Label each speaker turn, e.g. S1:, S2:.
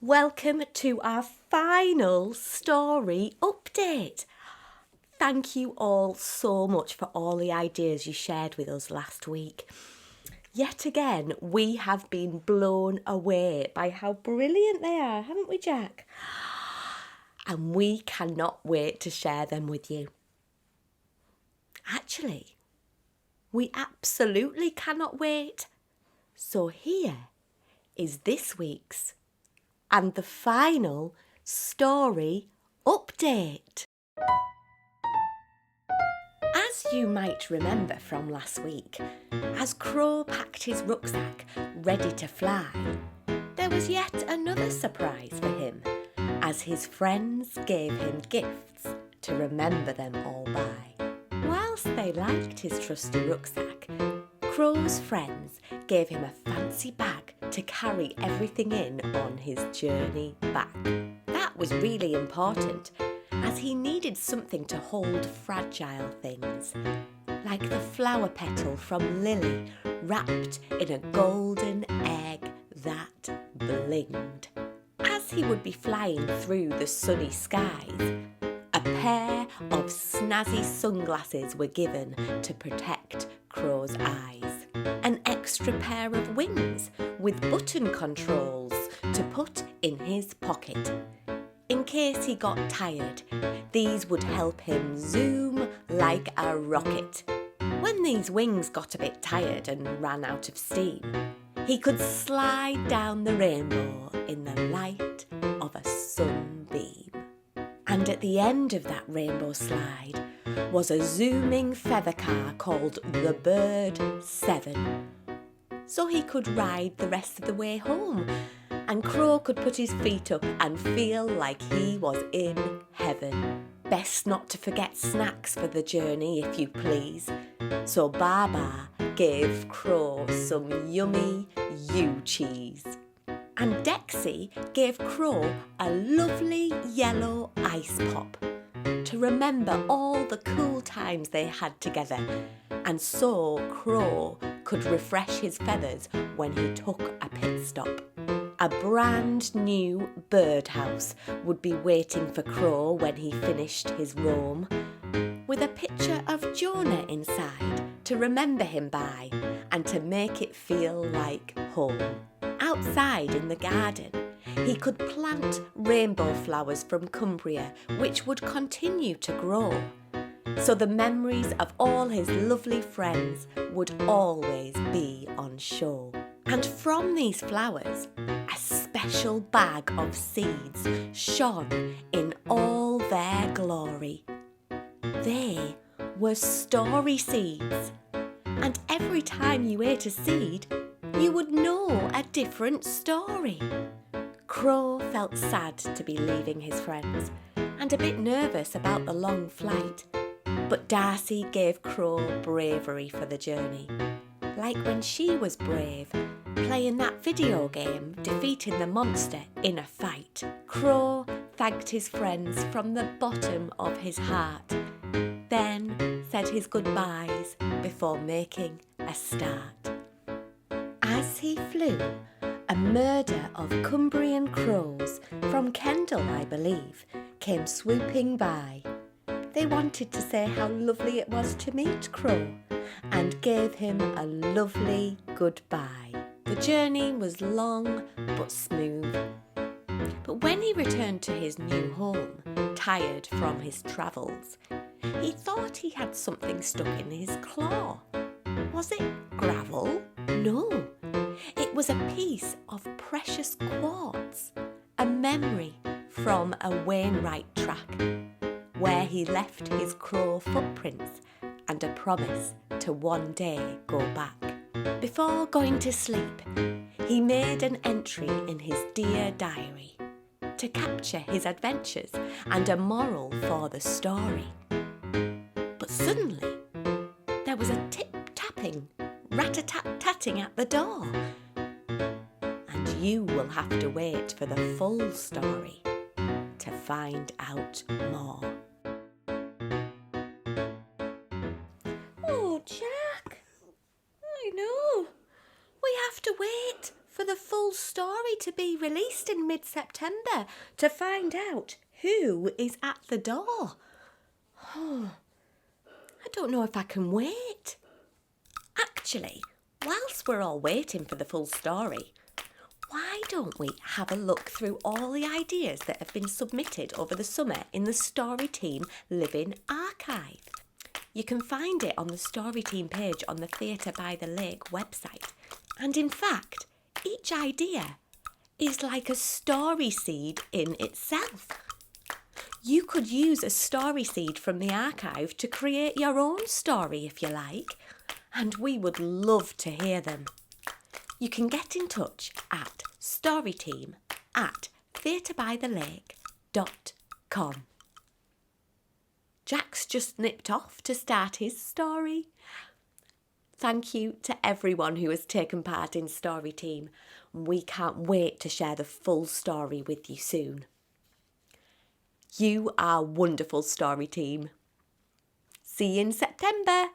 S1: Welcome to our final story update. Thank you all so much for all the ideas you shared with us last week. Yet again, we have been blown away by how brilliant they are, haven't we, Jack? And we cannot wait to share them with you. Actually, we absolutely cannot wait. So here is this week's and the final story update. As you might remember from last week, as Crow packed his rucksack ready to fly, there was yet another surprise for him, as his friends gave him gifts to remember them all by. Whilst they liked his trusty rucksack, Crow's friends gave him a fancy bag to carry everything in on his journey back. That was really important, as he needed something to hold fragile things, like the flower petal from Lily wrapped in a golden egg that blinged. As he would be flying through the sunny skies, a pair of snazzy sunglasses were given to protect Crow's eyes. An extra pair of wings with button controls to put in his pocket. In case he got tired, these would help him zoom like a rocket. When these wings got a bit tired and ran out of steam, he could slide down the rainbow in the light of a sunbeam. And at the end of that rainbow slide was a zooming feather car called the Bird 7. So he could ride the rest of the way home, and Crow could put his feet up and feel like he was in heaven. Best not to forget snacks for the journey, if you please. So Baba gave Crow some yummy ewe cheese. And Dexy gave Crow a lovely yellow ice pop to remember all the cool times they had together, and so Crow could refresh his feathers when he took a pit stop. A brand new birdhouse would be waiting for Crow when he finished his roam, with a picture of Jonah inside to remember him by and to make it feel like home. Outside in the garden, he could plant rainbow flowers from Cumbria, which would continue to grow. So the memories of all his lovely friends would always be on show. And from these flowers, a special bag of seeds shone in all their glory. They were story seeds, and every time you ate a seed, you would know a different story. Crow felt sad to be leaving his friends and a bit nervous about the long flight. But Darcy gave Crow bravery for the journey, like when she was brave, playing that video game, defeating the monster in a fight. Crow thanked his friends from the bottom of his heart, then said his goodbyes before making a start. As he flew, a murder of Cumbrian crows, from Kendal I believe, came swooping by. They wanted to say how lovely it was to meet Crow and gave him a lovely goodbye. The journey was long but smooth. But when he returned to his new home, tired from his travels, he thought he had something stuck in his claw. Was it gravel? No, it was a piece of precious quartz, a memory from a Wainwright track, where he left his crow footprints and a promise to one day go back. Before going to sleep, he made an entry in his dear diary to capture his adventures and a moral for the story. But suddenly, there was a tip-tapping, rat-a-tat-tatting at the door. And you will have to wait for the full story to find out more. Oh, Jack, I know. We have to wait for the full full story to be released in mid-September to find out who is at the door. I don't know if I can wait. Actually, whilst we're all waiting for the full story, why don't we have a look through all the ideas that have been submitted over the summer in the Story Team Living Archive? You can find it on the Story Team page on the Theatre by the Lake website. And in fact, each idea is like a story seed in itself. You could use a story seed from the archive to create your own story if you like, and we would love to hear them. You can get in touch at storyteam@theatrebythelake.com. Jack's just nipped off to start his story. Thank you to everyone who has taken part in Story Team. We can't wait to share the full story with you soon. You are wonderful, Story Team. See you in September.